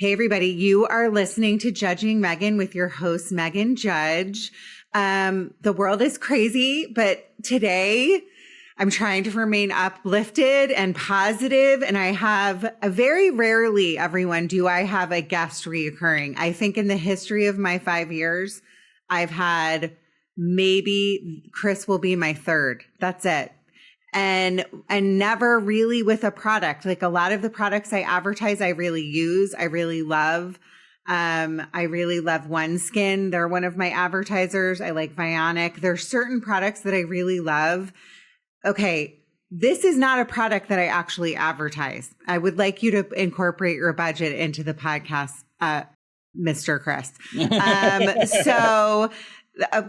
Hey, everybody. You are listening to Judging Meghan with your host, Meghan Judge. The world is crazy, but today I'm trying to remain uplifted and positive. And I have very rarely, everyone, do I have a guest reoccurring. I think in the history of my 5 years, I've had maybe Chris will be my third. That's it. And never really with a product. Like a lot of the products I advertise, I really use, I really love. I really love OneSkin. They're one of my advertisers. I like Vionic. There's certain products that I really love. Okay, this is not a product that I actually advertise. I would like you to incorporate your budget into the podcast, Mr. Chris.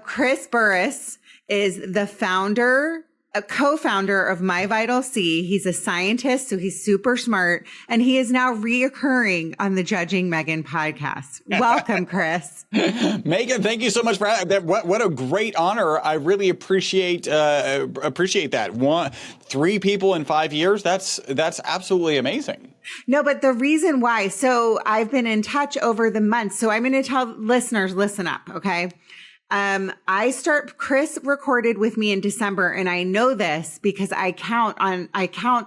Chris Burres is the founder, a co-founder of MyVitalC. He's a scientist, so he's super smart, and he is now reoccurring on the Judging Meghan podcast. Welcome, Chris. Meghan, thank you so much for that. What a great honor. I really appreciate that. 3 people in 5 years. That's absolutely amazing. No, but the reason why, so I've been in touch over the months. So I'm going to tell listeners, listen up, okay? Chris recorded with me in December, and I know this because I count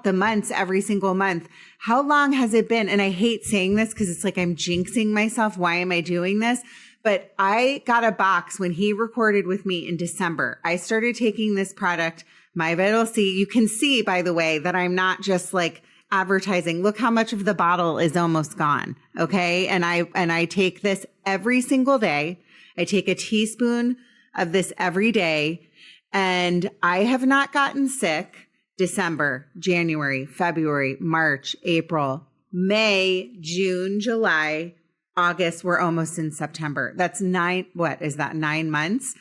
the months every single month. How long has it been? And I hate saying this because it's like I'm jinxing myself. Why am I doing this? But I got a box when he recorded with me in December. I started taking this product, MyVitalC. You can see, by the way, that I'm not just like advertising. Look how much of the bottle is almost gone. Okay. And I take this every single day. I take a teaspoon of this every day, and I have not gotten sick December, January, February, March, April, May, June, July, August. We're almost in September. That's 9 months?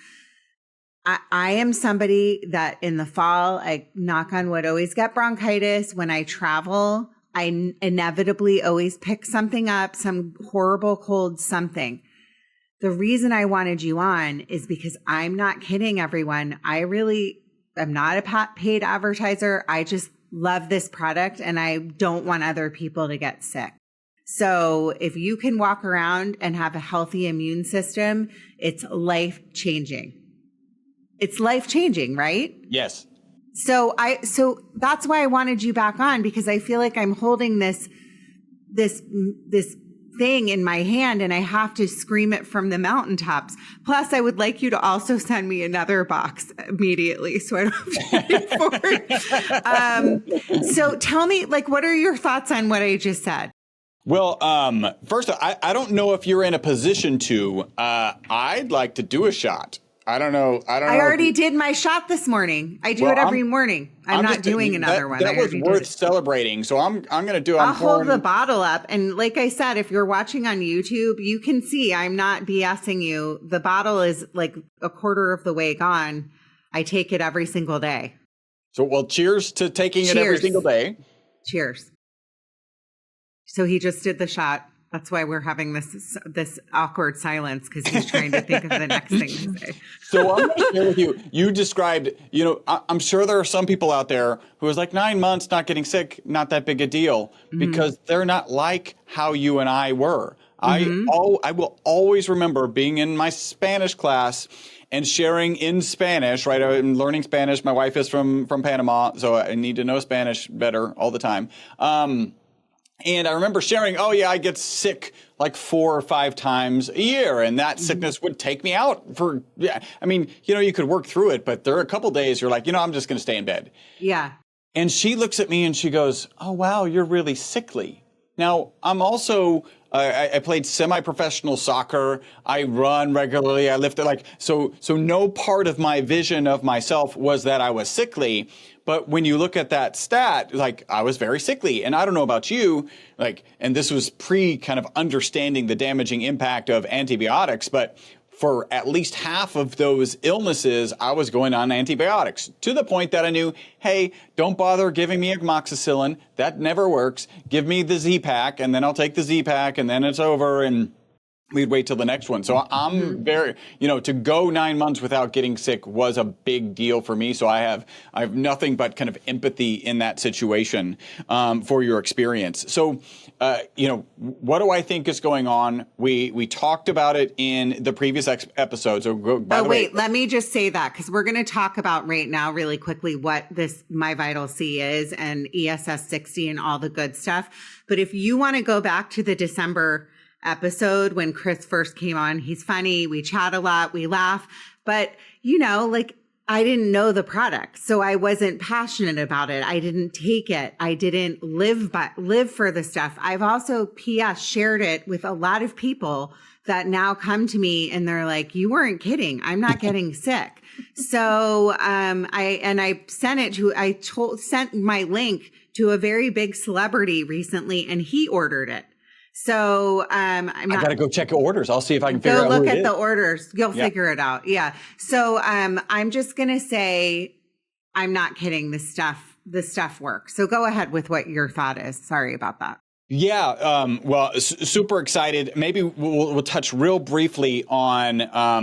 I am somebody that in the fall, I knock on wood, always get bronchitis. When I travel, I inevitably always pick something up, some horrible cold something. The reason I wanted you on is because I'm not kidding, everyone. I really am not a paid advertiser. I just love this product, and I don't want other people to get sick. So if you can walk around and have a healthy immune system, it's life-changing. It's life-changing, right? Yes. So that's why I wanted you back on, because I feel like I'm holding this thing in my hand and I have to scream it from the mountaintops. Plus, I would like you to also send me another box immediately so I don't have to pay for it. So tell me, like, what are your thoughts on what I just said? Well, first, I don't know if you're in a position to. I'd like to do a shot. I don't know. I already did my shot this morning. I do it every morning. I'm not doing another one. That was worth celebrating. So I'm going to do. I'll hold the bottle up. And like I said, if you're watching on YouTube, you can see I'm not BSing you. The bottle is like a quarter of the way gone. I take it every single day. So, well, cheers to taking it every single day. Cheers. So he just did the shot. That's why we're having this awkward silence, because he's trying to think of the next thing to say. So I'm going to share with you. You described, I'm sure there are some people out there who is like 9 months not getting sick, not that big a deal, because they're not like how you and I were. I will always remember being in my Spanish class and sharing in Spanish, right? I'm learning Spanish. My wife is from Panama, so I need to know Spanish better all the time. And I remember sharing, I get sick like 4 or 5 times a year, and that sickness would take me out for, you could work through it, but there are a couple days you're like, I'm just going to stay in bed. Yeah. And she looks at me and she goes, oh, wow, you're really sickly. Now, I'm also, I played semi-professional soccer. I run regularly. I lift it so no part of my vision of myself was that I was sickly. But when you look at that stat, I was very sickly. And I don't know about you, and this was kind of understanding the damaging impact of antibiotics, but for at least half of those illnesses, I was going on antibiotics to the point that I knew, hey, don't bother giving me amoxicillin. That never works. Give me the Z-Pack, and then I'll take the Z-Pack, and then it's over. And we'd wait till the next one. So I'm very, to go 9 months without getting sick was a big deal for me. So I have nothing but kind of empathy in that situation for your experience. So, what do I think is going on? We talked about it in the previous episode. So let me just say that, because we're going to talk about right now really quickly what this MyVitalC is and ESS 60 and all the good stuff. But if you want to go back to the December episode when Chris first came on, he's funny. We chat a lot. We laugh. But, I didn't know the product, so I wasn't passionate about it. I didn't take it. I didn't live for the stuff. I've also shared it with a lot of people that now come to me and they're like, "You weren't kidding. I'm not getting sick." So I sent my link to a very big celebrity recently, and he ordered it. So I got to go check orders. I'll see if I can figure out Go who look it at is. the orders. You'll figure it out. Yeah. So I'm just going to say, I'm not kidding. The stuff works. So go ahead with what your thought is. Sorry about that. Yeah. Super excited. Maybe we'll touch real briefly on,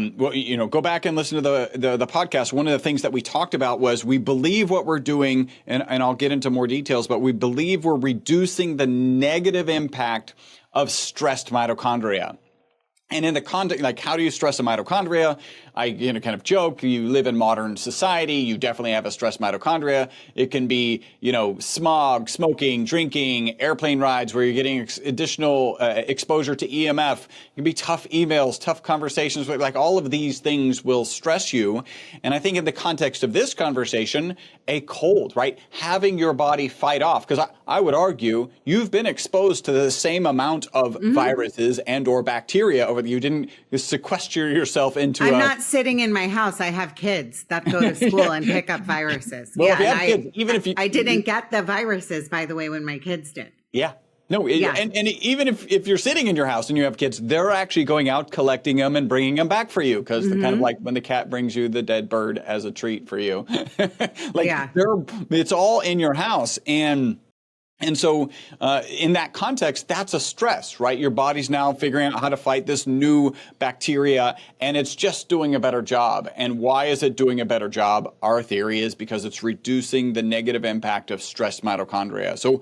go back and listen to the podcast. One of the things that we talked about was we believe what we're doing, and I'll get into more details, but we believe we're reducing the negative impact of stressed mitochondria. And in the context, like, how do you stress a mitochondria? I kind of joke, you live in modern society, you definitely have a stressed mitochondria. It can be, smog, smoking, drinking, airplane rides where you're getting additional exposure to EMF. It can be tough emails, tough conversations, like all of these things will stress you. And I think in the context of this conversation, a cold, right? Having your body fight off, because I would argue you've been exposed to the same amount of viruses and or bacteria over you didn't sequester yourself into I'm not sitting in my house. I have kids that go to school and pick up viruses. Well, if you have kids, even if I didn't get the viruses, by the way, when my kids did. Yeah. No, and even if you're sitting in your house and you have kids, they're actually going out collecting them and bringing them back for you, because they're kind of like when the cat brings you the dead bird as a treat for you. It's all in your house. And so in that context, that's a stress, right? Your body's now figuring out how to fight this new bacteria, and it's just doing a better job. And why is it doing a better job? Our theory is because it's reducing the negative impact of stressed mitochondria. So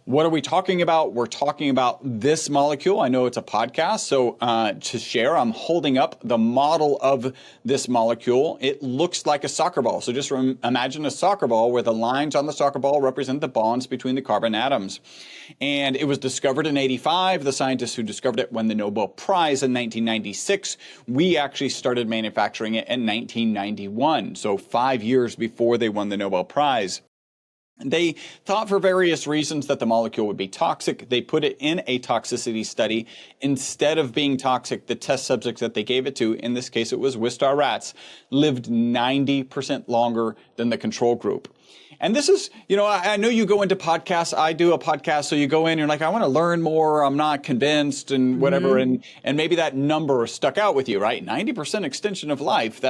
what are we talking about? We're talking about this molecule. I know it's a podcast, so to share, I'm holding up the model of this molecule. It looks like a soccer ball. So just imagine a soccer ball where the lines on the soccer ball represent the bonds between the carbon atoms. And it was discovered in 1985. The scientists who discovered it won the Nobel Prize in 1996. We actually started manufacturing it in 1991, so 5 years before they won the Nobel Prize. They thought for various reasons that the molecule would be toxic. They put it in a toxicity study. Instead of being toxic, the test subjects that they gave it to, in this case it was Wistar rats, lived 90% longer than the control group. And this is, I know you go into podcasts. I do a podcast. So you go in, you're like, I want to learn more. I'm not convinced and whatever. And maybe that number stuck out with you, right? 90% extension of life.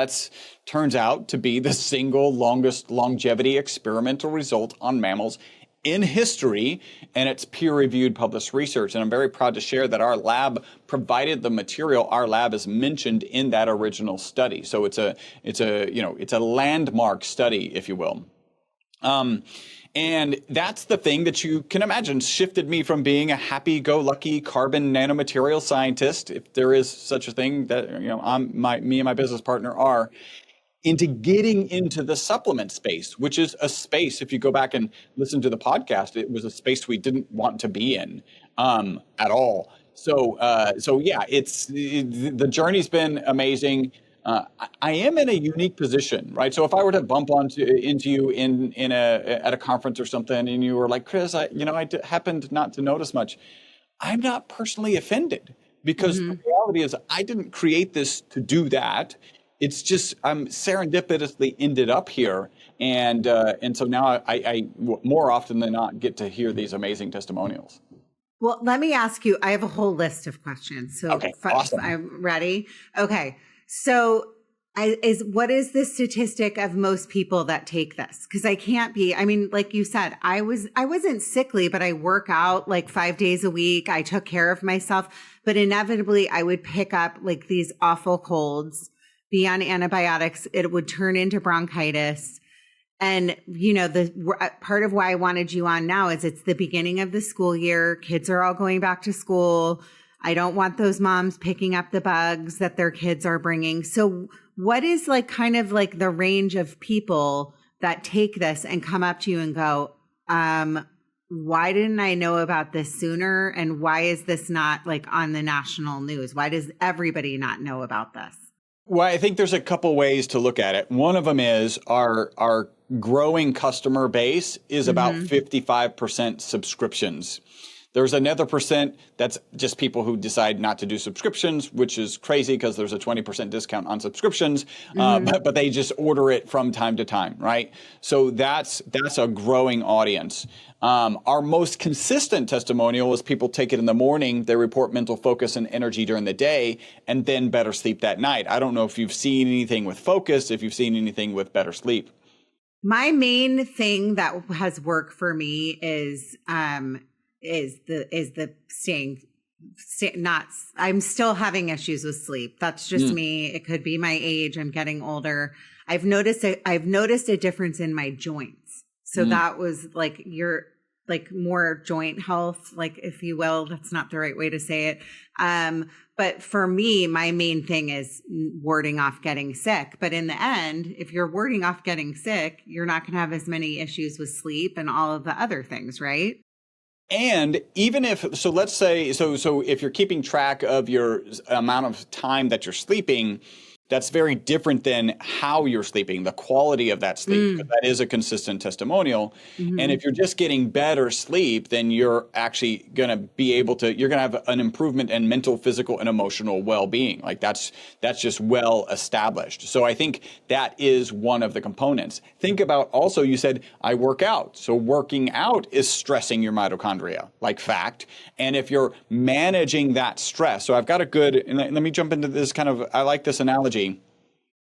Turns out to be the single longest longevity experimental result on mammals in history. And it's peer-reviewed published research. And I'm very proud to share that our lab provided the material. Our lab is mentioned in that original study. So it's a landmark study, if you will. And that's the thing that you can imagine shifted me from being a happy-go-lucky carbon nanomaterial scientist, if there is such a thing that me and my business partner are, into getting into the supplement space, which is a space. If you go back and listen to the podcast, it was a space we didn't want to be in at all. So yeah, the journey's been amazing. I am in a unique position, right? So if I were to bump into you at a conference or something, and you were like, Chris, I happened not to notice much, I'm not personally offended, because the reality is I didn't create this to do that. It's just I'm serendipitously ended up here, and so now I more often than not get to hear these amazing testimonials. Well, let me ask you. I have a whole list of questions. So okay, awesome. I'm ready. Okay. So what is the statistic of most people that take this? Because I can't be, I mean, like you said, I wasn't sickly, but I work out like 5 days a week. I took care of myself, but inevitably I would pick up like these awful colds, be on antibiotics. It would turn into bronchitis. And, you know, the part of why I wanted you on now is it's the beginning of the school year. Kids are all going back to school. I don't want those moms picking up the bugs that their kids are bringing. So what is like kind of like the range of people that take this and come up to you and go, why didn't I know about this sooner? And why is this not like on the national news? Why does everybody not know about this? Well, I think there's a couple ways to look at it. One of them is our growing customer base is about 55% subscriptions. There's another percent that's just people who decide not to do subscriptions, which is crazy because there's a 20% discount on subscriptions, but they just order it from time to time, right? So that's a growing audience. Our most consistent testimonial is people take it in the morning, they report mental focus and energy during the day, and then better sleep that night. I don't know if you've seen anything with focus, if you've seen anything with better sleep. My main thing that has worked for me is the staying not, I'm still having issues with sleep. That's just me. It could be my age. I'm getting older. I've noticed a difference in my joints. So that was like more joint health, like if you will. That's not the right way to say it. But for me, my main thing is warding off getting sick. But in the end, if you're warding off getting sick, you're not going to have as many issues with sleep and all of the other things, right? And even if, so let's say, so if you're keeping track of your amount of time that you're sleeping, that's very different than how you're sleeping, the quality of that sleep, because that is a consistent testimonial. And if you're just getting better sleep, then you're actually going to be able to, you're going to have an improvement in mental, physical, and emotional well-being. Like that's just well established. So I think that is one of the components. Think about also, you said, I work out. So working out is stressing your mitochondria, like fact. And if you're managing that stress, so I've got a good, and let me jump into this kind of, I like this analogy.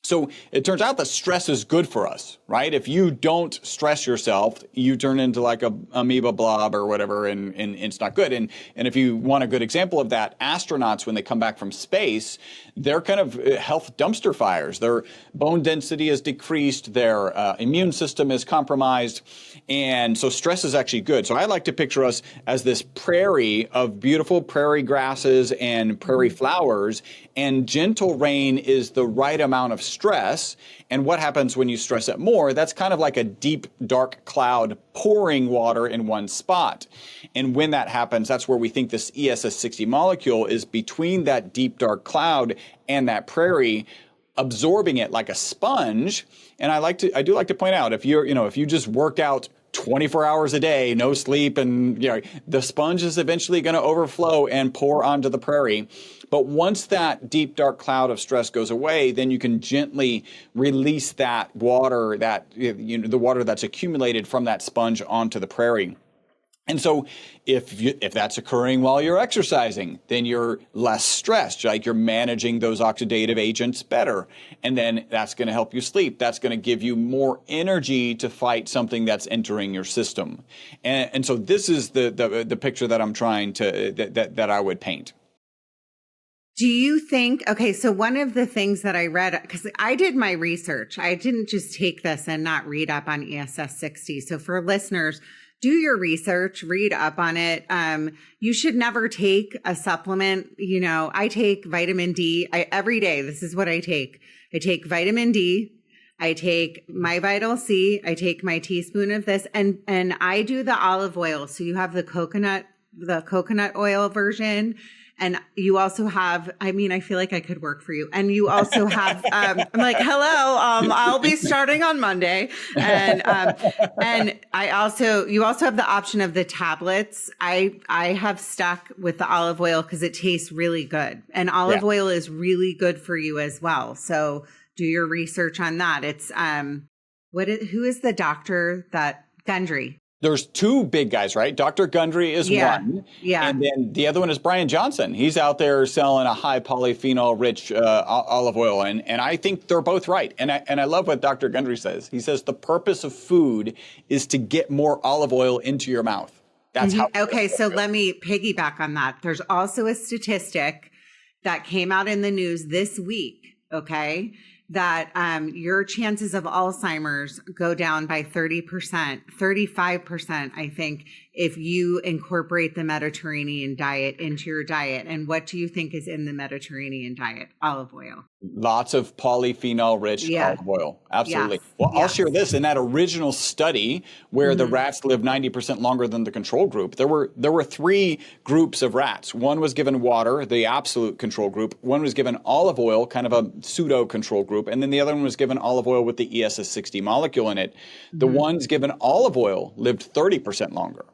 So it turns out that stress is good for us, right? If you don't stress yourself, you turn into like a amoeba blob or whatever, and it's not good. And if you want a good example of that, astronauts, when they come back from space, they're kind of health dumpster fires. Their bone density is decreased, their immune system is compromised, and so stress is actually good. So I like to picture us as this prairie of beautiful prairie grasses and prairie flowers, and gentle rain is the right amount of stress. And what happens when you stress it more? That's kind of like a deep, dark cloud pouring water in one spot. And when that happens, that's where we think this ESS60 molecule is between that deep, dark cloud and that prairie, absorbing it like a sponge. And I do like to point out, if you just work out 24 hours a day, no sleep, and the sponge is eventually going to overflow and pour onto the prairie. But once that deep, dark cloud of stress goes away, then you can gently release that water, the water that's accumulated from that sponge onto the prairie. And so if that's occurring while you're exercising, then you're less stressed, like you're managing those oxidative agents better. And then that's going to help you sleep. That's going to give you more energy to fight something that's entering your system. And so this is the picture that I'm trying to, that I would paint. Do you think, okay, so one of the things that I read, because I did my research, I didn't just take this and not read up on ESS60. So for listeners, do your research, read up on it. You should never take a supplement. I take vitamin D every day. This is what I take. I take vitamin D. I take MyVitalC. I take my teaspoon of this, and I do the olive oil. So you have the coconut oil version. And you also have, I feel like I could work for you. And you also have, I'm like, hello, I'll be starting on Monday. And you also have the option of the tablets. I have stuck with the olive oil because it tastes really good. And olive oil is really good for you as well. So do your research on that. It's, who is the doctor that, Gundry? There's two big guys, right? Dr. Gundry is one. Yeah. And then the other one is Brian Johnson. He's out there selling a high polyphenol rich olive oil. And I think they're both right. And I love what Dr. Gundry says. He says the purpose of food is to get more olive oil into your mouth. That's how. Okay. So let me piggyback on that. There's also a statistic that came out in the news this week. Okay. That your chances of Alzheimer's go down by 30%, 35%, I think, if you incorporate the Mediterranean diet into your diet. And what do you think is in the Mediterranean diet? Olive oil. Lots of polyphenol rich olive oil. Absolutely. Yes. Well, I'll share this. In that original study where the rats lived 90% longer than the control group, there were three groups of rats. One was given water, the absolute control group. One was given olive oil, kind of a pseudo control group. And then the other one was given olive oil with the ESS60 molecule in it. The ones given olive oil lived 30% longer.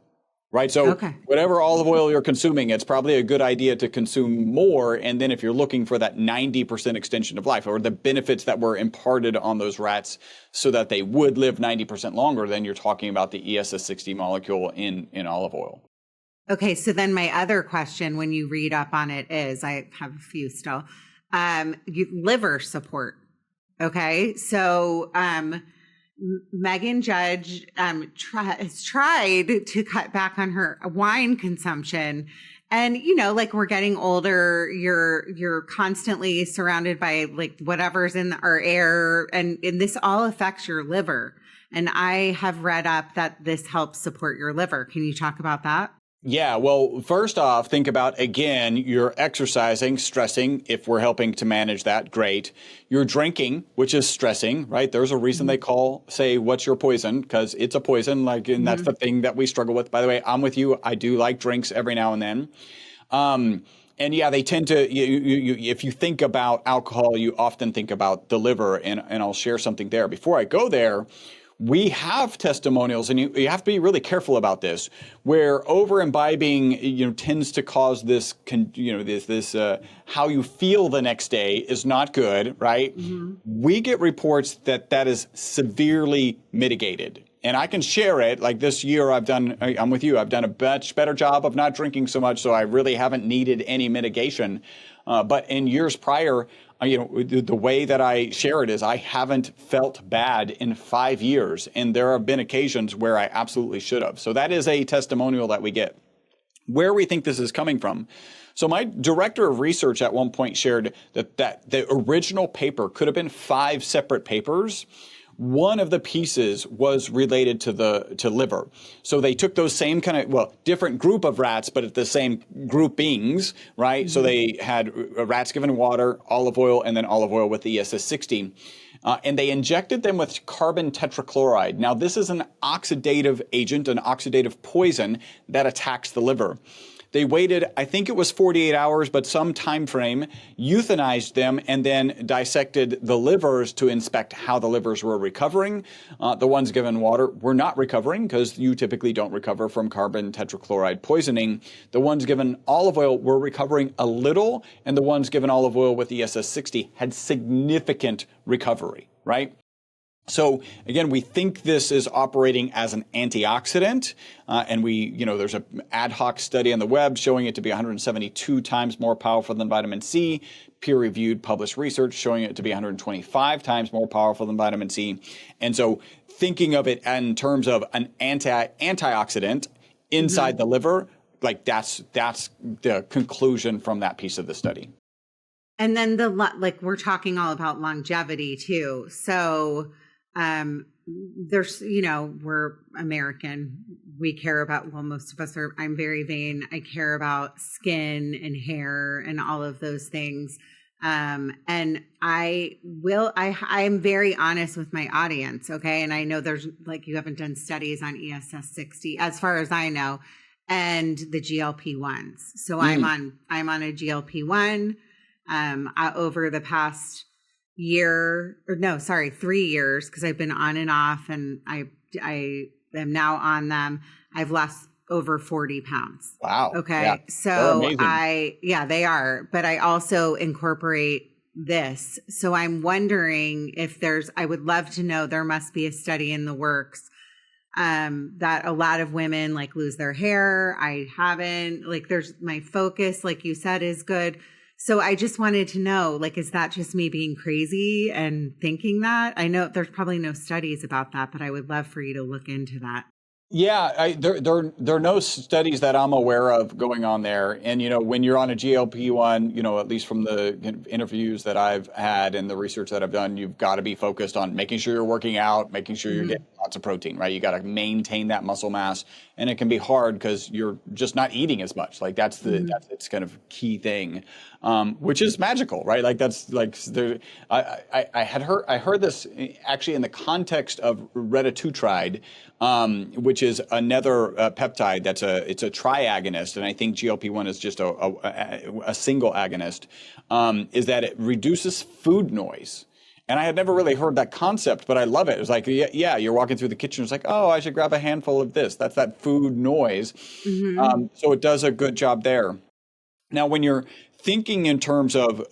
Right. So whatever olive oil you're consuming, it's probably a good idea to consume more. And then if you're looking for that 90% extension of life or the benefits that were imparted on those rats so that they would live 90% longer, then you're talking about the ESS60 molecule in olive oil. Okay. So then my other question when you read up on it is, I have a few still, liver support. Okay. So, Meghan Judge has tried to cut back on her wine consumption. And, you know, like we're getting older, you're constantly surrounded by like whatever's in our air and this all affects your liver. And I have read up that this helps support your liver. Can you talk about that? Yeah, well, first off, think about, again, you're exercising, stressing. If we're helping to manage that, great. You're drinking, which is stressing, right? There's a reason they say, what's your poison? Because it's a poison, and that's the thing that we struggle with. By the way, I'm with you. I do like drinks every now and then. And yeah, they tend to, if you think about alcohol, you often think about the liver, and I'll share something there. Before I go there, we have testimonials, and you have to be really careful about this, where over imbibing, tends to cause this, how you feel the next day is not good, right? We get reports that is severely mitigated. And I can share it. Like this year, I'm with you. I've done a much better job of not drinking so much, so I really haven't needed any mitigation. But in years prior, the way that I share it is I haven't felt bad in 5 years. And there have been occasions where I absolutely should have. So that is a testimonial that we get. Where we think this is coming from. So my director of research at one point shared that the original paper could have been 5 separate papers. One of the pieces was related to liver. So they took those same different group of rats, but at the same groupings, right? So they had rats given water, olive oil, and then olive oil with the ESS60. And they injected them with carbon tetrachloride. Now, this is an oxidative agent, an oxidative poison that attacks the liver. They waited, I think it was 48 hours, but some time frame, euthanized them, and then dissected the livers to inspect how the livers were recovering. The ones given water were not recovering because you typically don't recover from carbon tetrachloride poisoning. The ones given olive oil were recovering a little, and the ones given olive oil with ESS60 had significant recovery, right? So again, we think this is operating as an antioxidant, and there's an ad hoc study on the web showing it to be 172 times more powerful than vitamin C, peer-reviewed published research showing it to be 125 times more powerful than vitamin C. And so thinking of it in terms of an antioxidant inside the liver, like that's the conclusion from that piece of the study. And then we're talking all about longevity too. So there's, we're American. We care about, most of us are, I'm very vain. I care about skin and hair and all of those things. And I'm very honest with my audience. Okay. And I know there's you haven't done studies on ESS60 as far as I know, and the GLP-1s. So I'm on a GLP-1, over the past 3 years, because I've been on and off, and I am now on them. I've lost over 40 pounds. Wow. Okay. Yeah. So they are, but I also incorporate this. So I'm wondering if I would love to know, there must be a study in the works, that a lot of women like lose their hair. I haven't, like, there's my focus, like you said, is good. So I just wanted to know, like, is that just me being crazy and thinking that? I know there's probably no studies about that, but I would love for you to look into that. Yeah, there are no studies that I'm aware of going on there. And, when you're on a GLP-1, at least from the interviews that I've had and the research that I've done, you've got to be focused on making sure you're working out, making sure you're getting lots of protein, right? You got to maintain that muscle mass. And it can be hard because you're just not eating as much. Like that's it's kind of key thing, which is magical, right? Like that's like I heard this actually in the context of retatrutide, which is another peptide it's a triagonist, and I think GLP-1 is just a single agonist. Is that it reduces food noise. And I had never really heard that concept, but I love it. It was like, yeah, you're walking through the kitchen. It's like, oh, I should grab a handful of this. That's that food noise. So it does a good job there. Now, when you're thinking in terms of,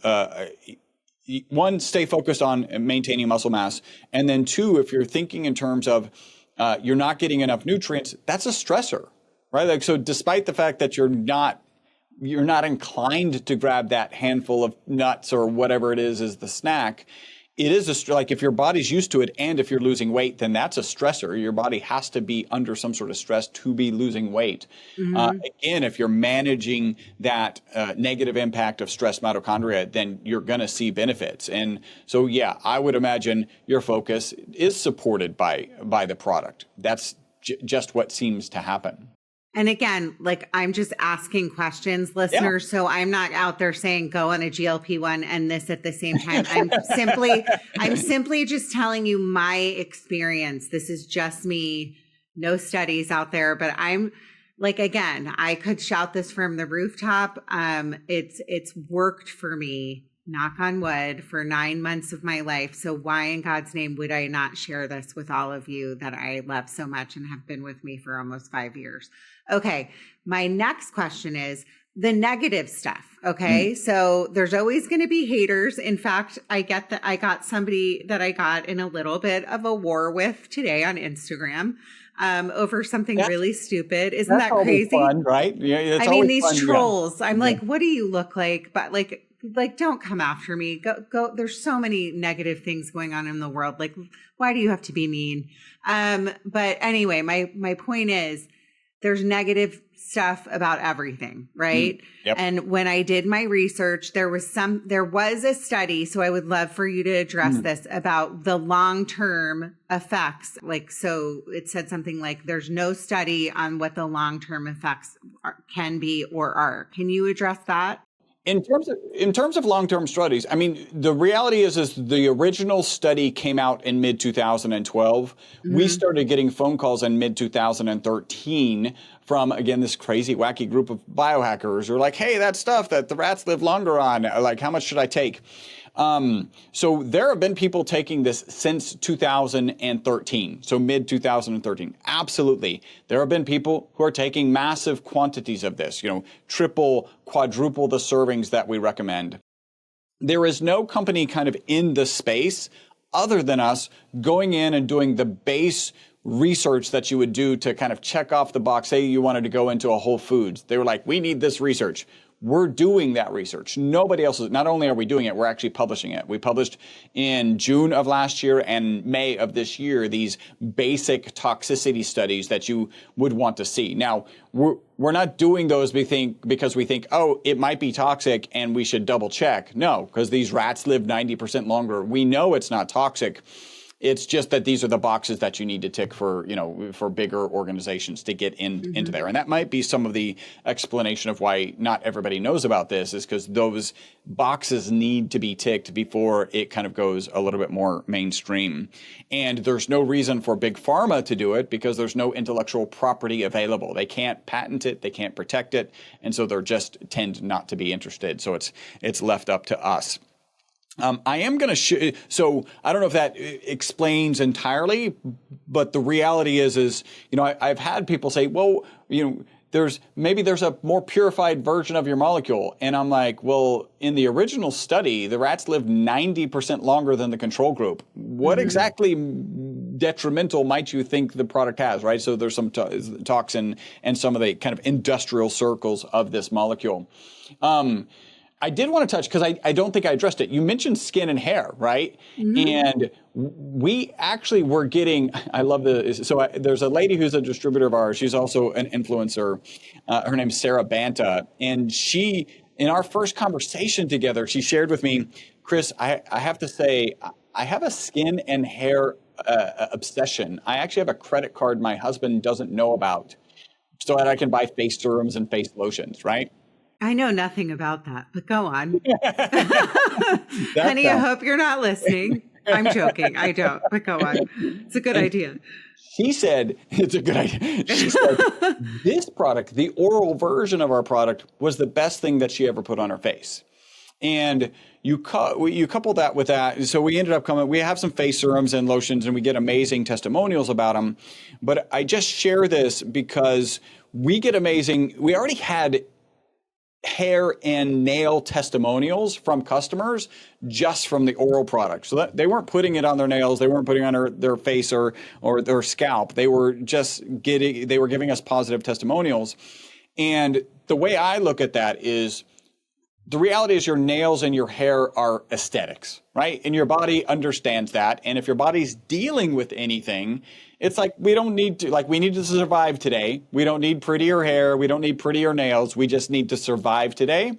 one, stay focused on maintaining muscle mass. And then two, if you're thinking in terms of you're not getting enough nutrients, that's a stressor, right? Like, so despite the fact that you're not inclined to grab that handful of nuts or whatever it is the snack, it is like if your body's used to it and if you're losing weight, then that's a stressor. Your body has to be under some sort of stress to be losing weight. Again, if you're managing that negative impact of stress mitochondria, then you're going to see benefits. And so, yeah, I would imagine your focus is supported by the product. That's just what seems to happen. And again, like I'm just asking questions, listeners. So I'm not out there saying go on a GLP-1 and this at the same time. I'm simply just telling you my experience. This is just me, no studies out there, but I'm like, again, I could shout this from the rooftop. It's worked for me, knock on wood, for 9 months of my life. So why in God's name would I not share this with all of you that I love so much and have been with me for almost 5 years? Okay. My next question is the negative stuff. Okay. So there's always going to be haters. In fact, I get that I got somebody that I got in a little bit of a war with today on Instagram over something really stupid. Isn't that crazy? Fun, right? Yeah. I mean, these trolls, I'm like, what do you look like? But like, don't come after me. Go. There's so many negative things going on in the world. Like, why do you have to be mean? But anyway, my point is there's negative stuff about everything, right? Yep. And when I did my research, there was a study. So I would love for you to address this about the long-term effects. Like, so it said something like, there's no study on what the long-term effects can be or are. Can you address that? In terms of long-term studies, I mean, the reality is the original study came out in mid-2012. We started getting phone calls in mid-2013 from, again, this crazy, wacky group of biohackers who are like, hey, that stuff that the rats live longer on, like, how much should I take? So there have been people taking this since 2013, so mid-2013. Absolutely. There have been people who are taking massive quantities of this, triple, quadruple the servings that we recommend. There is no company kind of in the space other than us going in and doing the base research that you would do to kind of check off the box. Say you wanted to go into a Whole Foods. They were like, we need this research. We're doing that research. Nobody else is. Not only are we doing it, we're actually publishing it. We published in June of last year and May of this year these basic toxicity studies that you would want to see. Now, we're not doing those because we think, oh, it might be toxic and we should double check. No, because these rats live 90% longer. We know it's not toxic. It's just that these are the boxes that you need to tick for bigger organizations to get into there. And that might be some of the explanation of why not everybody knows about this, is because those boxes need to be ticked before it kind of goes a little bit more mainstream. And there's no reason for big pharma to do it because there's no intellectual property available. They can't patent it, they can't protect it, and so they're just tend not to be interested. So it's left up to us. I am going to so I don't know if that explains entirely, but the reality is I've had people say, well, there's a more purified version of your molecule. And I'm like, well, in the original study, the rats lived 90% longer than the control group. What exactly detrimental might you think the product has, right? So there's some toxin and some of the kind of industrial circles of this molecule. I did want to touch, because I don't think I addressed it. You mentioned skin and hair, right? Mm-hmm. And we actually were getting, I love there's a lady who's a distributor of ours. She's also an influencer. Her name's Sarah Banta. And she, in our first conversation together, she shared with me, Chris, I have to say, I have a skin and hair obsession. I actually have a credit card my husband doesn't know about so that I can buy face serums and face lotions, right? I know nothing about that, but go on. Honey, I hope you're not listening. I'm joking. I don't, but go on. It's a good idea. She said, it's a good idea. She said, this product, the oral version of our product, was the best thing that she ever put on her face. And you couple that with that. So we ended up we have some face serums and lotions, and we get amazing testimonials about them. But I just share this because we already had hair and nail testimonials from customers just from the oral product. So that they weren't putting it on their nails, they weren't putting it on their face or their scalp. They were giving us positive testimonials. And the way I look at that is, the reality is your nails and your hair are aesthetics, right? And your body understands that. And if your body's dealing with anything, it's like we need to survive today. We don't need prettier hair. We don't need prettier nails. We just need to survive today.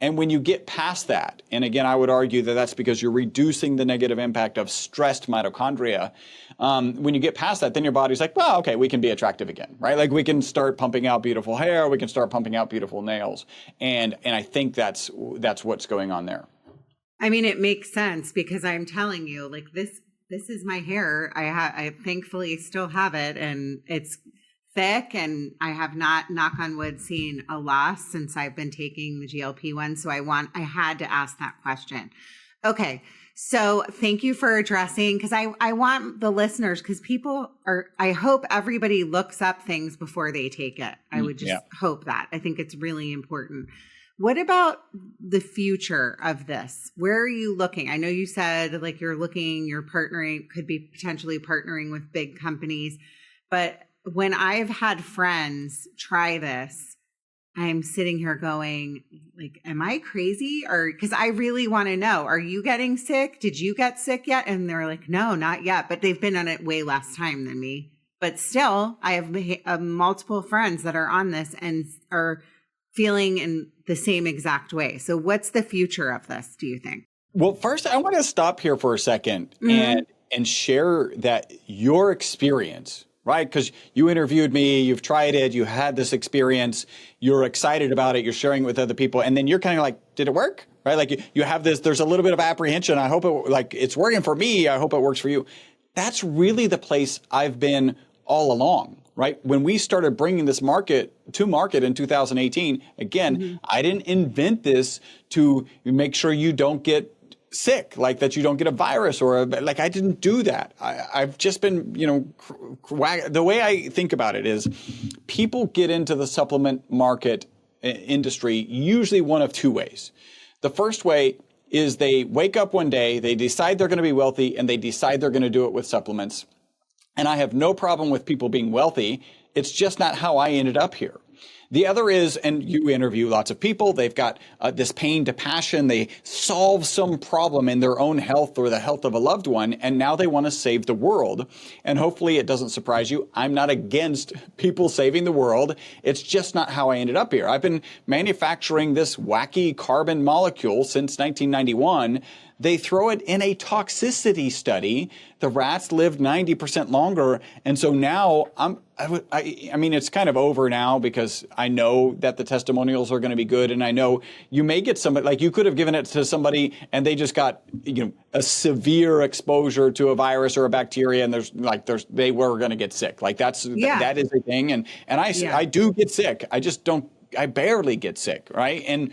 And when you get past that, and again, I would argue that that's because you're reducing the negative impact of stressed mitochondria. When you get past that, then your body's like, well, okay, we can be attractive again, right? Like we can start pumping out beautiful hair. We can start pumping out beautiful nails. And I think that's what's going on there. I mean, it makes sense because I'm telling you, like this is my hair. I thankfully still have it, and it's thick, and I have not, knock on wood, seen a loss since I've been taking the GLP-1. So I had to ask that question. Okay. So thank you for addressing, because I want the listeners, because I hope everybody looks up things before they take it. I would just hope that. I think it's really important. What about the future of this? Where are you looking? I know you said like you're partnering, could be potentially partnering with big companies, but when I've had friends try this, I'm sitting here going like, am I crazy? Or because I really want to know, are you getting sick? Did you get sick yet? And they're like, no, not yet. But they've been on it way less time than me. But still, I have multiple friends that are on this and are feeling in the same exact way. So what's the future of this, do you think? Well, first, I want to stop here for a second and share that your experience, right? Because you interviewed me, you've tried it, you had this experience, you're excited about it, you're sharing it with other people, and then you're kind of like, did it work? Right? Like you have this, there's a little bit of apprehension. I hope it's working for me. I hope it works for you. That's really the place I've been all along, right? When we started bringing this to market in 2018, again, I didn't invent this to make sure you don't get sick, like that you don't get a virus like I didn't do that. I've just been, the way I think about it is people get into the supplement market industry usually one of two ways. The first way is they wake up one day, they decide they're going to be wealthy, and they decide they're going to do it with supplements. And I have no problem with people being wealthy. It's just not how I ended up here. The other is, and you interview lots of people, they've got this pain to passion. They solve some problem in their own health or the health of a loved one, and now they want to save the world. And hopefully it doesn't surprise you. I'm not against people saving the world. It's just not how I ended up here. I've been manufacturing this wacky carbon molecule since 1991. They throw it in a toxicity study. The rats lived 90% longer. And so now I mean, it's kind of over now because I know that the testimonials are going to be good. And I know you may get somebody, like you could have given it to somebody and they just got, a severe exposure to a virus or a bacteria. And they were going to get sick. Like that is a thing. And I do get sick. I barely get sick. Right. And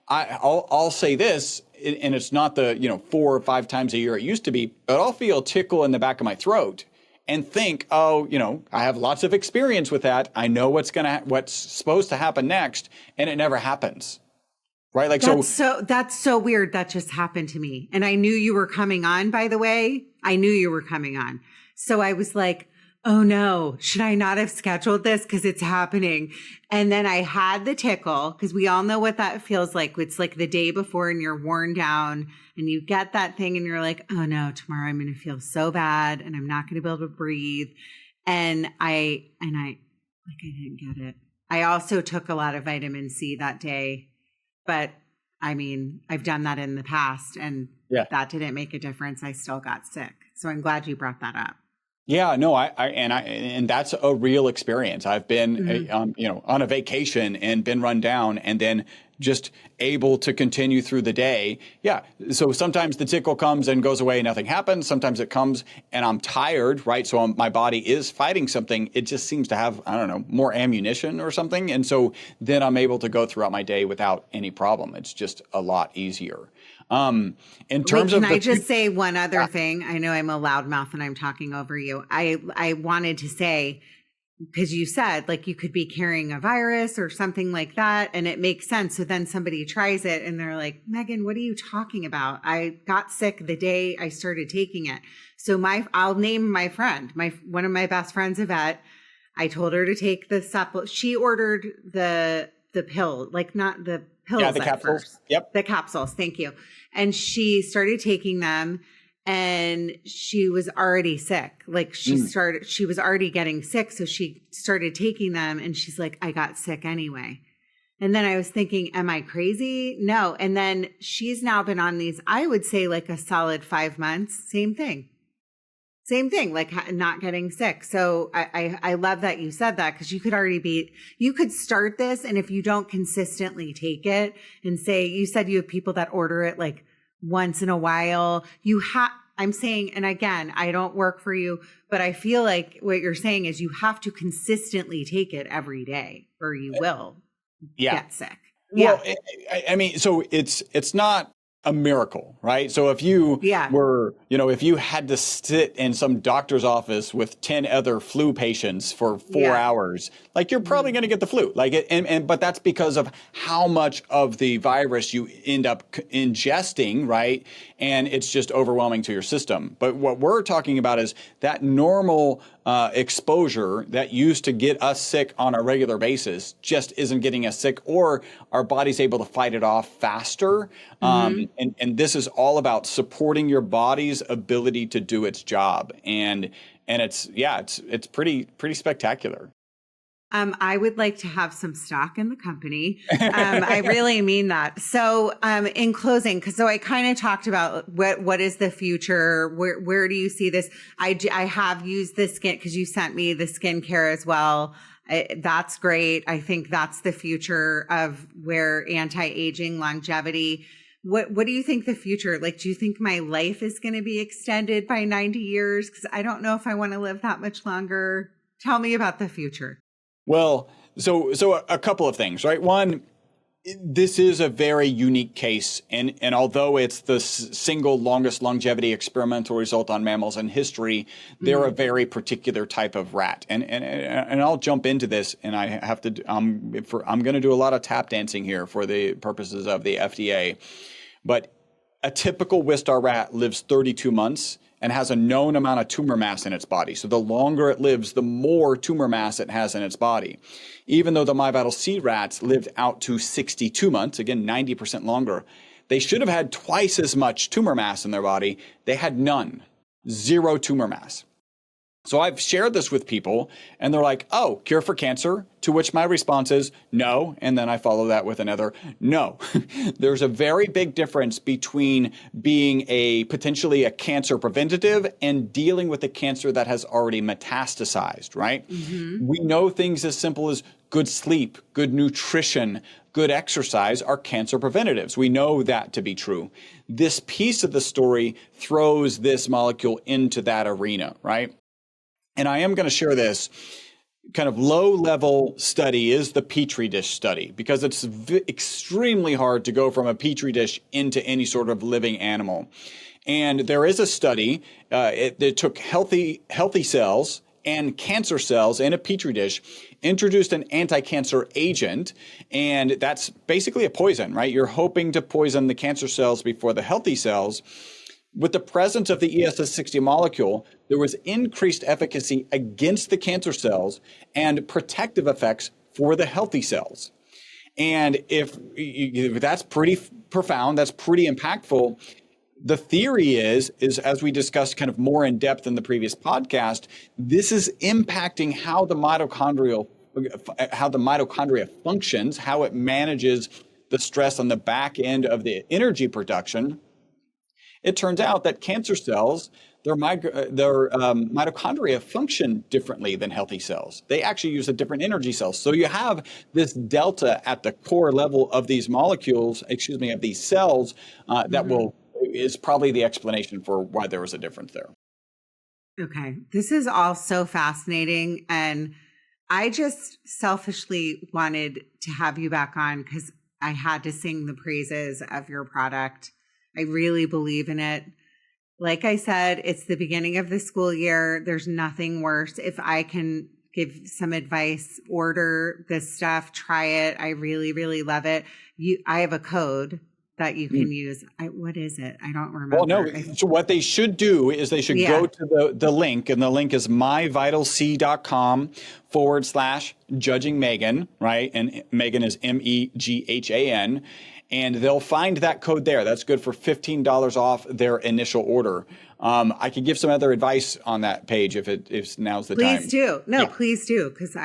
I'll say this, and it's not the 4 or 5 times a year it used to be, but I'll feel a tickle in the back of my throat and think, I have lots of experience with that. I know what's supposed to happen next, and it never happens. right? Like, That's so weird. That just happened to me. And I knew you were coming on, by the way. I knew you were coming on. So I was like, oh no, should I not have scheduled this? Because it's happening. And then I had the tickle, because we all know what that feels like. It's like the day before and you're worn down and you get that thing and you're like, oh no, tomorrow I'm going to feel so bad and I'm not going to be able to breathe. And I didn't get it. I also took a lot of vitamin C that day, but I mean, I've done that in the past and that didn't make a difference. I still got sick. So I'm glad you brought that up. Yeah, no, and that's a real experience. I've been, on a vacation and been run down and then just able to continue through the day. Yeah. So sometimes the tickle comes and goes away, nothing happens. Sometimes it comes and I'm tired, right? So my body is fighting something. It just seems to have, I don't know, more ammunition or something. And so then I'm able to go throughout my day without any problem. It's just a lot easier. In terms of, can I just say one other thing? I know I'm a loudmouth and I'm talking over you. I wanted to say, because you said like you could be carrying a virus or something like that, and it makes sense. So then somebody tries it and they're like, Meghan, what are you talking about? I got sick the day I started taking it. So I'll name my friend, one of my best friends, Yvette. I told her to take the supplement. She ordered the pill, like not the pills. Yeah, the capsules. First. Yep. The capsules. Thank you. And she started taking them and she was already sick. Like she was already getting sick. So she started taking them and she's like, I got sick anyway. And then I was thinking, am I crazy? No. And then she's now been on these, I would say like a solid 5 months. Same thing, like not getting sick. So I love that you said that, because you could start this. And if you don't consistently take it and say, you said you have people that order it like once in a while, I'm saying, and again, I don't work for you, but I feel like what you're saying is you have to consistently take it every day or you will get sick. Well, I mean, so it's not a miracle, right? So if you were, if you had to sit in some doctor's office with 10 other flu patients for 4 hours, like you're probably going to get the flu. Like but that's because of how much of the virus you end up ingesting, right? And it's just overwhelming to your system. But what we're talking about is that normal exposure that used to get us sick on a regular basis just isn't getting us sick, or our body's able to fight it off faster. And this is all about supporting your body's ability to do its job. And it's pretty spectacular. I would like to have some stock in the company. I really mean that. So, in closing, so I kind of talked about what is the future? Where do you see this? I have used the skin, because you sent me the skincare as well. That's great. I think that's the future of where anti-aging, longevity. What do you think the future? Like, do you think my life is going to be extended by 90 years? Because I don't know if I want to live that much longer. Tell me about the future. Well, so a couple of things, right? One, this is a very unique case. And although it's the single longest longevity experimental result on mammals in history, they're a very particular type of rat. And I'll jump into this, and I have to, I'm going to do a lot of tap dancing here for the purposes of the FDA. But a typical Wistar rat lives 32 months and has a known amount of tumor mass in its body. So the longer it lives, the more tumor mass it has in its body. Even though the MyVitalC rats lived out to 62 months, again, 90% longer, they should have had twice as much tumor mass in their body. They had none, 0 tumor mass. So I've shared this with people and they're like, oh, cure for cancer, to which my response is no. And then I follow that with another no. There's a very big difference between being potentially a cancer preventative and dealing with a cancer that has already metastasized, right? We know things as simple as good sleep, good nutrition, good exercise are cancer preventatives. We know that to be true. This piece of the story throws this molecule into that arena, right? And I am going to share this kind of low-level study is the Petri dish study, because it's extremely hard to go from a Petri dish into any sort of living animal. And there is a study that took healthy cells and cancer cells in a petri dish, introduced an anti-cancer agent, and that's basically a poison, right? You're hoping to poison the cancer cells before the healthy cells. With the presence of the ESS60 molecule, there was increased efficacy against the cancer cells and protective effects for the healthy cells. And if that's pretty profound, that's pretty impactful. The theory is as we discussed kind of more in depth in the previous podcast, this is impacting how the mitochondria functions, how it manages the stress on the back end of the energy production. It turns out that cancer cells, their mitochondria function differently than healthy cells. They actually use a different energy cells. So you have this delta at the core level of these molecules, of these cells, that is probably the explanation for why there was a difference there. Okay. This is all so fascinating. And I just selfishly wanted to have you back on because I had to sing the praises of your product. I really believe in it. Like I said, it's the beginning of the school year. There's nothing worse. If I can give some advice, order this stuff, try it. I really, really love it. I have a code that you can use. What is it? I don't remember. Well, no. So what they should do is they should go to the link, and the link is myvitalc.com/judging Meghan, right? And Meghan is Meghan. And they'll find that code there. That's good for $15 off their initial order. I could give some other advice on that page if now's the time. Please do. No, please do. Because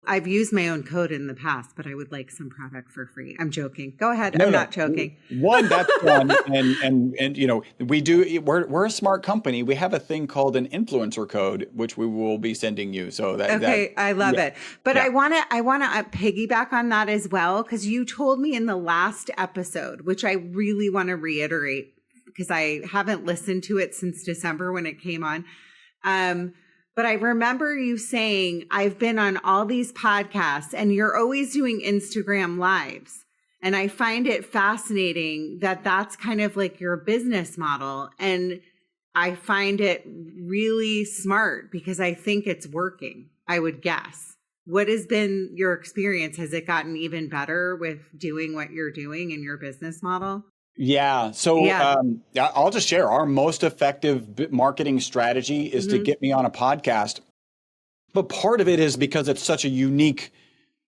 I've used my own code in the past, but I would like some product for free. I'm joking. Go ahead. I'm not joking. One, that's fun. and we're a smart company. We have a thing called an influencer code, which we will be sending you. So I love it. But I want to piggyback on that as well, because you told me in the last episode, which I really want to reiterate because I haven't listened to it since December when it came on. But I remember you saying, I've been on all these podcasts and you're always doing Instagram lives. And I find it fascinating that that's kind of like your business model. And I find it really smart because I think it's working, I would guess. What has been your experience? Has it gotten even better with doing what you're doing in your business model? Yeah. So I'll just share our most effective marketing strategy is to get me on a podcast. But part of it is because it's such a unique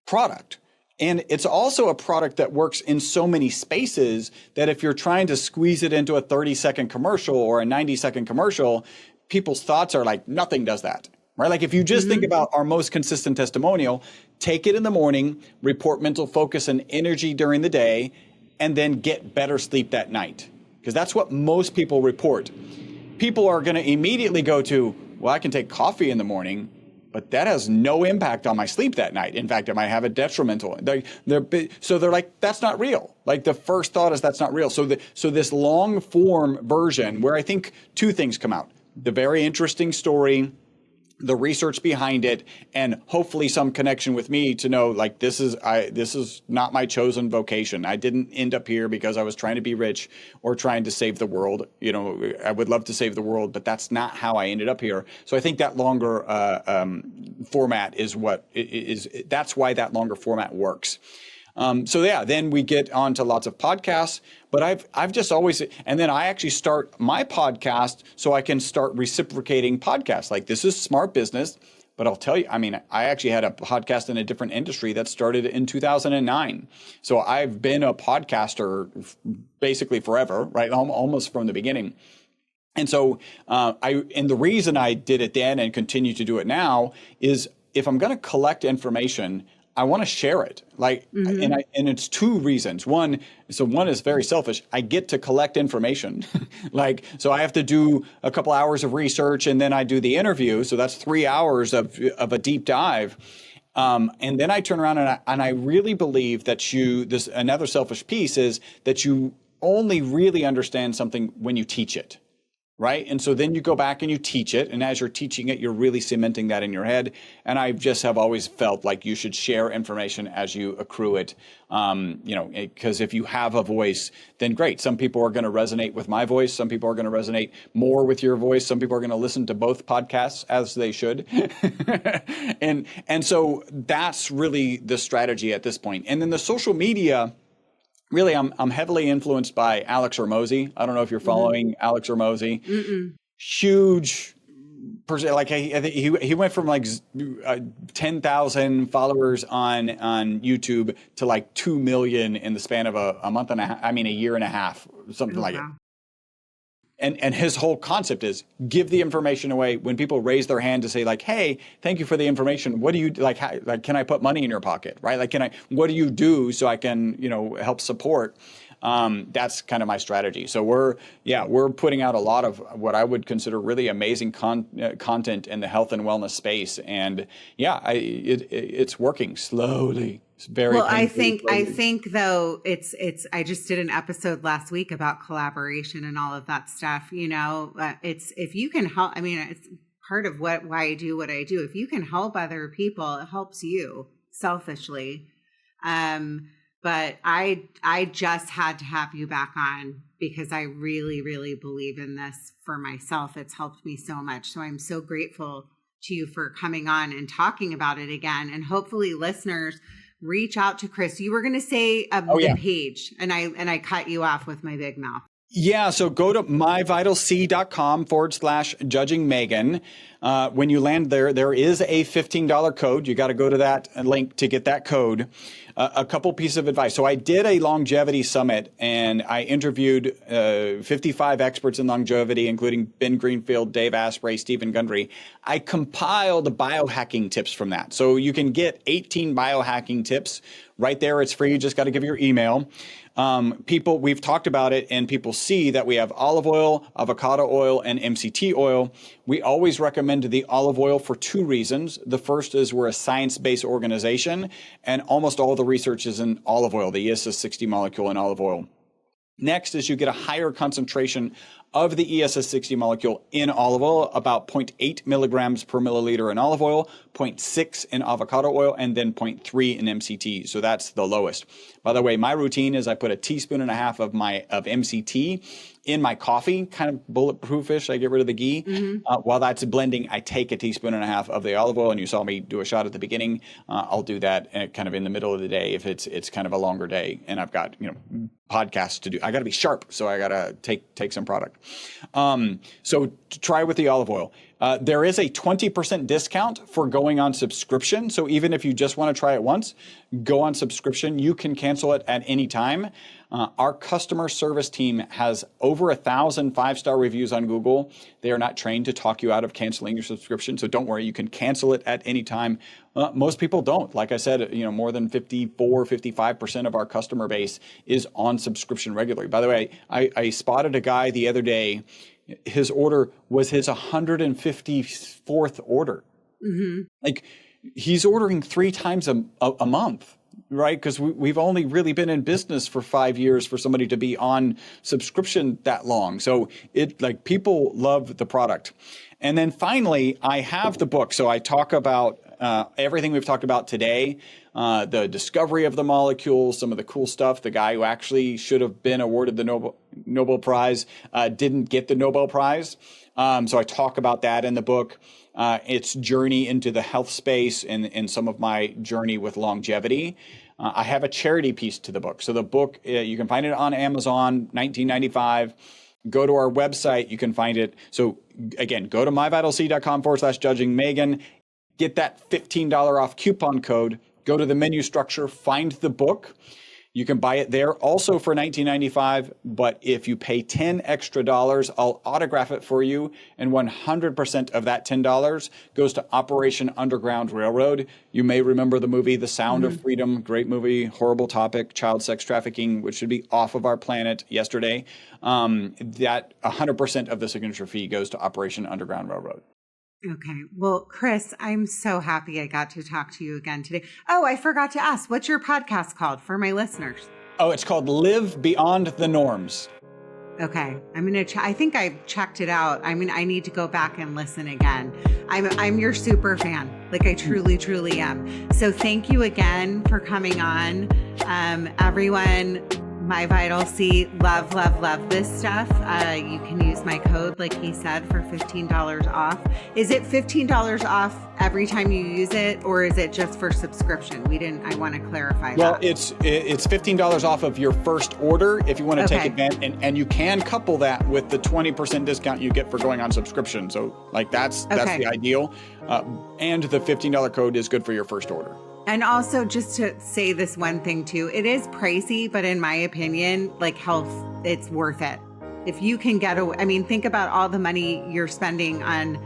product. And it's also a product that works in so many spaces that if you're trying to squeeze it into a 30-second commercial or a 90-second commercial, people's thoughts are like, nothing does that. Right? Like if you just think about our most consistent testimonial, take it in the morning, report mental focus and energy during the day, and then get better sleep that night. Because that's what most people report. People are going to immediately go to, well, I can take coffee in the morning, but that has no impact on my sleep that night. In fact, it might have a detrimental. So they're like, that's not real. Like the first thought is that's not real. So this long form version where I think two things come out. The very interesting story, the research behind it, and hopefully some connection with me to know like this is not my chosen vocation. I didn't end up here because I was trying to be rich or trying to save the world. You know, I would love to save the world, but that's not how I ended up here. So I think that longer format is that's why that longer format works. Then we get on to lots of podcasts, but I've just always, and then I actually start my podcast so I can start reciprocating podcasts. Like this is smart business, but I'll tell you, I mean, I actually had a podcast in a different industry that started in 2009. So I've been a podcaster basically forever, right? Almost from the beginning. And so, and the reason I did it then and continue to do it now is if I'm going to collect information, I want to share it. Like, and it's two reasons. One is very selfish. I get to collect information. So I have to do a couple hours of research and then I do the interview. So that's 3 hours of a deep dive. And then I turn around and I really believe that another selfish piece is that you only really understand something when you teach it. right? And so then you go back and you teach it. And as you're teaching it, you're really cementing that in your head. And I just have always felt like you should share information as you accrue it. Because if you have a voice, then great. Some people are going to resonate with my voice. Some people are going to resonate more with your voice. Some people are going to listen to both podcasts, as they should. and so that's really the strategy at this point. And then the social media, really, I'm heavily influenced by Alex Hormozi. I don't know if you're following Alex Hormozi. Huge person. Like I think he went from like 10,000 followers on YouTube to like 2 million in the span of a month and a half. I mean, a year and a half, something like it. And his whole concept is give the information away. When people raise their hand to say like, hey, thank you for the information. What do you like? Can I put money in your pocket? Right? Like, what do you do so I can, help support? That's kind of my strategy. So we're putting out a lot of what I would consider really amazing content in the health and wellness space. And it's working slowly. It's very well. I think though I just did an episode last week about collaboration and all of that stuff. It's if you can help. I mean, it's part of why I do what I do. If you can help other people, it helps you selfishly. But I just had to have you back on because I really, really believe in this for myself. It's helped me so much. So I'm so grateful to you for coming on and talking about it again. And hopefully listeners reach out to Chris. You were going to say the page and I cut you off with my big mouth. Yeah. So go to myvitalc.com/judging Meghan. When you land there is a $15 code. You got to go to that link to get that code. A couple pieces of advice. So I did a longevity summit and I interviewed 55 experts in longevity, including Ben Greenfield, Dave Asprey, Stephen Gundry. I compiled biohacking tips from that. So you can get 18 biohacking tips right there. It's free. You just got to give your email. We've talked about it and people see that we have olive oil, avocado oil, and MCT oil. We always recommend the olive oil for two reasons. The first is we're a science-based organization and almost all the research is in olive oil, the ESS60 molecule in olive oil. Next is you get a higher concentration of the ESS60 molecule in olive oil, about 0.8 milligrams per milliliter in olive oil, 0.6 in avocado oil, and then 0.3 in MCT. So that's the lowest. By the way, my routine is I put a teaspoon and a half of MCT in my coffee, kind of bulletproofish. I get rid of the ghee. While that's blending, I take a teaspoon and a half of the olive oil, and you saw me do a shot at the beginning. I'll do that kind of in the middle of the day if it's kind of a longer day, and I've got podcasts to do. I got to be sharp, so I got to take some product. So try with the olive oil. There is a 20% discount for going on subscription. So even if you just want to try it once, go on subscription. You can cancel it at any time. Our customer service team has over 1,000 5-star reviews on Google. They are not trained to talk you out of canceling your subscription. So don't worry, you can cancel it at any time. Most people don't. Like I said, more than 55% of our customer base is on subscription regularly. By the way, I spotted a guy the other day. His order was his 154th order. Like he's ordering 3 times a month, right? Because we've only really been in business for 5 years for somebody to be on subscription that long. So people love the product. And then finally, I have the book. So I talk about everything we've talked about today, the discovery of the molecules, some of the cool stuff. The guy who actually should have been awarded the Nobel Prize didn't get the Nobel Prize. So I talk about that in the book. Its journey into the health space and some of my journey with longevity. I have a charity piece to the book. So the book, you can find it on Amazon, $19.95. Go to our website. You can find it. So again, go to myvitalc.com/judging Meghan. Get that $15 off coupon code. Go to the menu structure, find the book. You can buy it there also for $19.95. But if you pay $10 extra, I'll autograph it for you. And 100% of that $10 goes to Operation Underground Railroad. You may remember the movie The Sound of Freedom. Great movie, horrible topic, child sex trafficking, which should be off of our planet yesterday. That 100% of the signature fee goes to Operation Underground Railroad. Okay. Well, Chris, I'm so happy I got to talk to you again today. Oh, I forgot to ask, what's your podcast called for my listeners? Oh, it's called Live Beyond the Norms. Okay. I'm going to I think I've checked it out. I mean, I need to go back and listen again. I'm your super fan. Like I truly, truly am. So thank you again for coming on. Everyone, MyVitalC, love this stuff. You can use my code, like he said, for $15 off. Is it $15 off every time you use it, or is it just for subscription? I want to clarify that. Well, it's $15 off of your first order if you want to take advantage, and you can couple that with the 20% discount you get for going on subscription. So like that's the ideal. And the $15 code is good for your first order. And also, just to say this one thing too, it is pricey, but in my opinion, like health, it's worth it. If you can get away, I mean, think about all the money you're spending on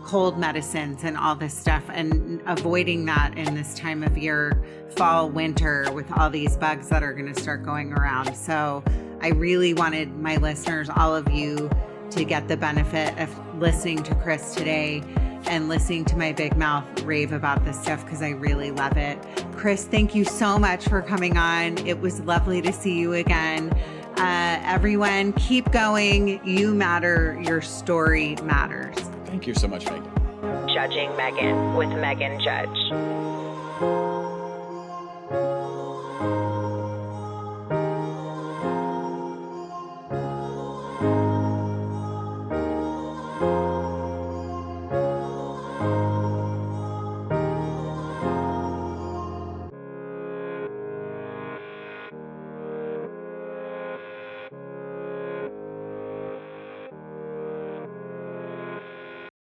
cold medicines and all this stuff, and avoiding that in this time of year, fall, winter, with all these bugs that are going to start going around. So I really wanted my listeners, all of you, to get the benefit of listening to Chris today and listening to my big mouth rave about this stuff, because I really love it. Chris, thank you so much for coming on. It was lovely to see you again. Everyone, keep going. You matter. Your story matters. Thank you so much, Meghan. Judging Meghan with Meghan Judge.